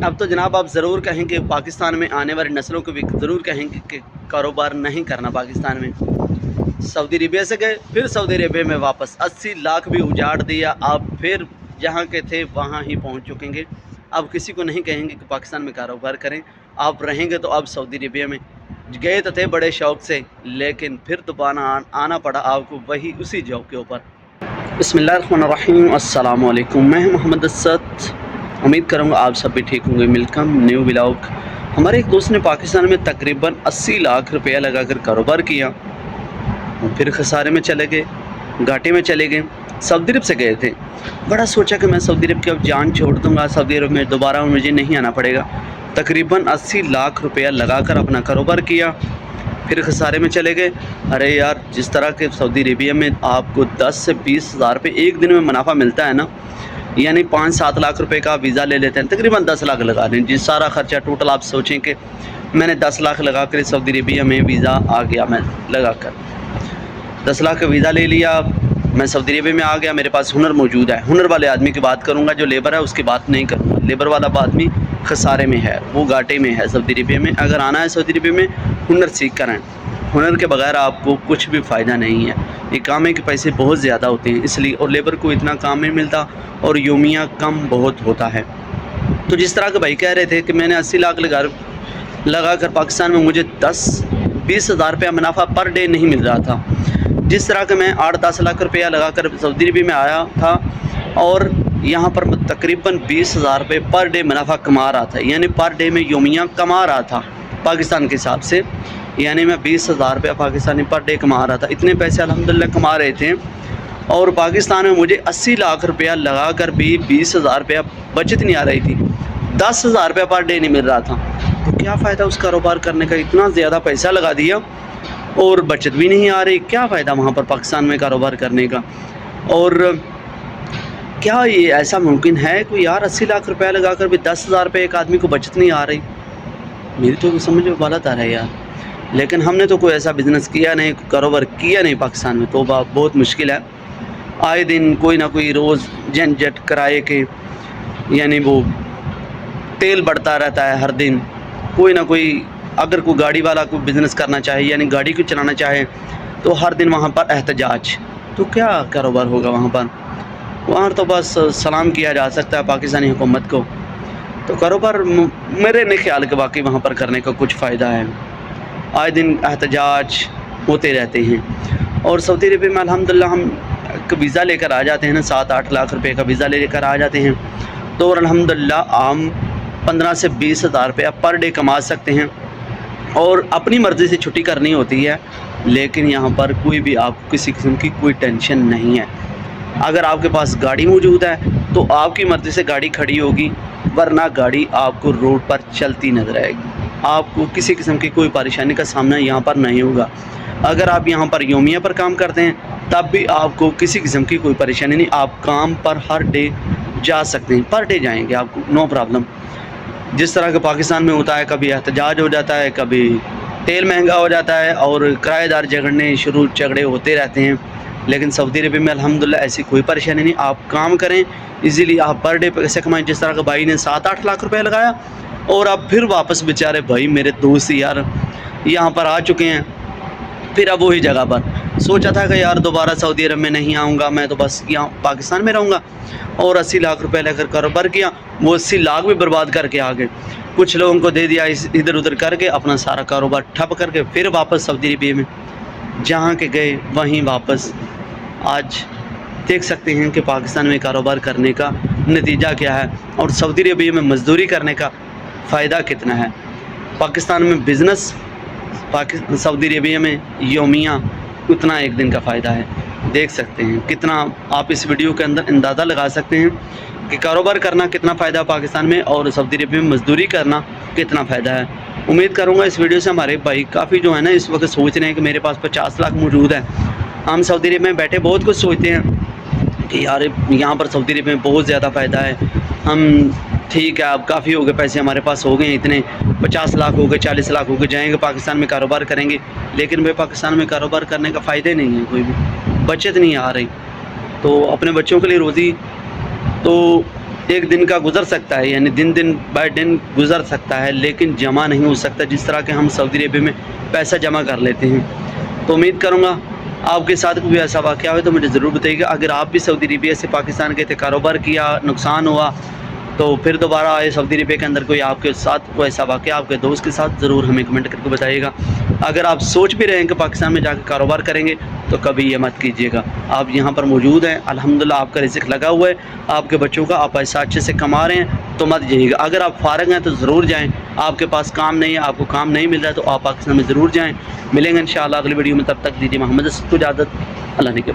اب تو جناب آپ ضرور کہیں کہ پاکستان میں آنے والی نسلوں کو بھی ضرور کہیں گے کہ کاروبار نہیں کرنا پاکستان میں۔ سعودی عربیہ سے گئے، پھر سعودی عربیہ میں واپس 80 لاکھ بھی اجاڑ دیا، آپ پھر جہاں کے تھے وہاں ہی پہنچ چکیں گے۔ اب کسی کو نہیں کہیں گے کہ پاکستان میں کاروبار کریں، آپ رہیں گے تو اب سعودی عربیہ میں گئے تو تھے بڑے شوق سے، لیکن پھر دوبارہ آنا پڑا آپ کو وہی اسی جاب کے اوپر۔ بسم اللہ الرحمن الرحیم، السلام علیکم، میں محمد اسد، امید کروں گا آپ سب بھی ٹھیک ہوں گے۔ Welcome new vlog. ہمارے ایک دوست نے پاکستان میں تقریباً 80 لاکھ روپیہ لگا کر کاروبار کیا، پھر خسارے میں چلے گئے، گھاٹے میں چلے گئے۔ سعودی عرب سے گئے تھے، بڑا سوچا کہ میں سعودی عرب کی اب جان چھوڑ دوں گا، سعودی عرب میں دوبارہ مجھے نہیں آنا پڑے گا۔ تقریباً 80 لاکھ روپیہ لگا کر اپنا کاروبار کیا، پھر خسارے میں چلے گئے۔ ارے یار، جس طرح کے سعودی عربیہ میں آپ کو 10 سے 20 ہزار روپے ایک دن میں منافع ملتا ہے نا، یعنی 5-7 لاکھ روپے کا ویزا لے لیتے ہیں، تقریباً 10 لاکھ لگا دیں جی، سارا خرچہ ٹوٹل آپ سوچیں کہ میں نے 10 لاکھ لگا کر سعودی عربیہ میں ویزا آ گیا، میں لگا کر 10 لاکھ کا ویزا لے لیا، میں سعودی عربیہ میں آ گیا، میرے پاس ہنر موجود ہے۔ ہنر والے آدمی کی بات کروں گا، جو لیبر ہے اس کی بات نہیں کروں گا۔ لیبر والا آدمی خسارے میں ہے، وہ گھاٹے میں ہے سعودی عربیہ میں۔ اگر آنا ہے سعودی عربیہ میں، ہنر سیکھ کر آئیں، ہنر کے بغیر آپ کو کچھ بھی فائدہ نہیں ہے۔ یہ کام کے پیسے بہت زیادہ ہوتے ہیں اس لیے، اور لیبر کو اتنا کام نہیں ملتا اور یومیہ کم بہت ہوتا ہے۔ تو جس طرح کے بھائی کہہ رہے تھے کہ میں نے 80 لاکھ لگا کر پاکستان میں مجھے 10-20 ہزار روپیہ منافع پر ڈے نہیں مل رہا تھا، جس طرح کہ میں 8-10 لاکھ روپیہ لگا کر سعودی عربیہ میں آیا تھا اور یہاں پر تقریباً 20 ہزار روپے پر ڈے منافع کما رہا تھا، یعنی پر ڈے میں یومیہ کما رہا تھا پاکستان کے حساب سے، یعنی میں 20 ہزار روپیہ پاکستانی پر ڈے کما رہا تھا۔ اتنے پیسے الحمدللہ کما رہے تھے، اور پاکستان میں مجھے 80 لاکھ روپیہ لگا کر بھی 20 ہزار روپیہ بچت نہیں آ رہی تھی، 10 ہزار روپیہ پر ڈے نہیں مل رہا تھا۔ تو کیا فائدہ اس کاروبار کرنے کا؟ اتنا زیادہ پیسہ لگا دیا اور بچت بھی نہیں آ رہی، کیا فائدہ وہاں پر پاکستان میں کاروبار کرنے کا؟ اور کیا یہ ایسا ممکن ہے کوئی یار 80 لاکھ روپیہ لگا کر بھی 10 ہزار روپے ایک آدمی کو بچت نہیں آ رہی؟ میری تو سمجھ میں غلط آ رہا ہے یار۔ لیکن ہم نے تو کوئی ایسا بزنس کیا نہیں، کاروبار کیا نہیں پاکستان میں، تو بہت مشکل ہے۔ آئے دن کوئی نہ کوئی روز جھنجھٹ کرائے کے، یعنی وہ تیل بڑھتا رہتا ہے ہر دن، کوئی نہ کوئی، اگر کوئی گاڑی والا کوئی بزنس کرنا چاہے یعنی گاڑی کو چلانا چاہے تو ہر دن وہاں پر احتجاج، تو کیا کاروبار ہوگا وہاں پر؟ وہاں تو بس سلام کیا جا سکتا ہے پاکستانی حکومت کو۔ تو کاروبار میرے نہیں خیال کہ واقعی وہاں پر کرنے کا کچھ فائدہ ہے، آئے دن احتجاج ہوتے رہتے ہیں۔ اور سعودی عربیہ میں الحمدللہ ہم ویزا لے کر آ جاتے ہیں نا، 7-8 لاکھ روپے کا ویزا لے کر آ جاتے ہیں، تو الحمدللہ ہم 15 سے 20 ہزار روپیہ پر ڈے کما سکتے ہیں، اور اپنی مرضی سے چھٹی کرنی ہوتی ہے، لیکن یہاں پر کوئی بھی آپ کو کسی قسم کی کوئی ٹینشن نہیں ہے۔ اگر آپ کے پاس گاڑی موجود ہے تو آپ کی مرضی سے گاڑی کھڑی ہوگی، ورنہ گاڑی آپ کو روڈ پر چلتی نظر آئے گی، آپ کو کسی قسم کی کوئی پریشانی کا سامنا یہاں پر نہیں ہوگا۔ اگر آپ یہاں پر یومیہ پر کام کرتے ہیں تب بھی آپ کو کسی قسم کی کوئی پریشانی نہیں، آپ کام پر ہر ڈے جا سکتے ہیں، پر ڈے جائیں گے آپ کو، نو پرابلم۔ جس طرح کہ پاکستان میں ہوتا ہے، کبھی احتجاج ہو جاتا ہے، کبھی تیل مہنگا ہو جاتا ہے اور کرایہ دار جھگڑے ہوتے رہتے ہیں، لیکن سعودی عربیہ میں الحمدللہ ایسی کوئی پریشانی نہیں، آپ کام کریں ایزیلی، آپ پر ڈے پیسے کمائیں۔ جس طرح کہ بھائی نے 7-8 لاکھ روپے لگایا اور اب پھر واپس بیچارے بھائی میرے دوست یار یہاں پر آ چکے ہیں، پھر اب وہی جگہ پر سوچا تھا کہ یار دوبارہ سعودی عرب میں نہیں آؤں گا، میں تو بس یہاں پاکستان میں رہوں گا، اور 80 لاکھ روپے لے کر کاروبار کیا، وہ 80 لاکھ بھی برباد کر کے آ گئے، کچھ لوگوں کو دے دیا ادھر ادھر کر کے، اپنا سارا کاروبار ٹھپ کر کے پھر واپس سعودی عربیہ میں جہاں کے گئے وہیں واپس۔ آج دیکھ سکتے ہیں کہ پاکستان میں کاروبار کرنے کا نتیجہ کیا ہے، اور سعودی عربیہ میں مزدوری کرنے کا فائدہ کتنا ہے۔ پاکستان میں بزنس، سعودی عربیہ میں یومیہ اتنا ایک دن کا فائدہ ہے۔ دیکھ سکتے ہیں کتنا، آپ اس ویڈیو کے اندر اندازہ لگا سکتے ہیں کہ کاروبار کرنا کتنا فائدہ ہے پاکستان میں، اور سعودی عربیہ میں مزدوری کرنا کتنا فائدہ ہے۔ امید کروں گا اس ویڈیو سے ہمارے بھائی کافی جو ہے نا اس وقت سوچ رہے ہیں کہ میرے پاس 50 لاکھ موجود ہے، ہم سعودی عربیہ میں بیٹھے بہت کچھ سوچتے ہیں کہ یار یہاں پر سعودی عربیہ میں بہت زیادہ فائدہ ہے، ہم ٹھیک ہے اب کافی ہو گئے پیسے ہمارے پاس ہو گئے ہیں، اتنے 50 لاکھ ہو گئے، 40 لاکھ ہو گئے، جائیں گے پاکستان میں کاروبار کریں گے، لیکن بھائی پاکستان میں کاروبار کرنے کا فائدہ ہی نہیں ہے، کوئی بھی بچت نہیں آ رہی۔ تو اپنے بچوں کے لیے روزی تو ایک دن کا گزر سکتا ہے، یعنی دن بائی دن گزر سکتا ہے، لیکن جمع نہیں ہو سکتا جس طرح کہ ہم سعودی عربیہ میں پیسہ جمع کر لیتے ہیں۔ تو امید کروں گا آپ کے ساتھ کوئی ایسا واقعہ ہوئے تو مجھے ضرور بتائیے گا۔ اگر آپ بھی سعودی عربیہ سے پاکستان گئے تھے، کاروبار کیا، نقصان ہوا، تو پھر دوبارہ آئے سعودی عربیہ کے اندر کوئی آپ کے ساتھ کوئی ایسا واقعہ آپ کے دوست کے ساتھ، ضرور ہمیں کمنٹ کر کے بتائیے گا۔ اگر آپ سوچ بھی رہے ہیں کہ پاکستان میں جا کے کاروبار کریں گے تو کبھی یہ مت کیجیے گا۔ آپ یہاں پر موجود ہیں، الحمدللہ آپ کا رزق لگا ہوا ہے، آپ کے بچوں کا آپ پیسہ اچھے سے کما رہے ہیں، تو مت جائیے گا۔ اگر آپ فارغ ہیں تو ضرور جائیں، آپ کے پاس کام نہیں ہے، آپ کو کام نہیں مل رہا ہے تو آپ پاکستان میں ضرور جائیں۔ ملیں گے انشاءاللہ اگلی ویڈیو میں، تب تک دیجیے محمد اسد کو اجازت۔ اللہ نے کے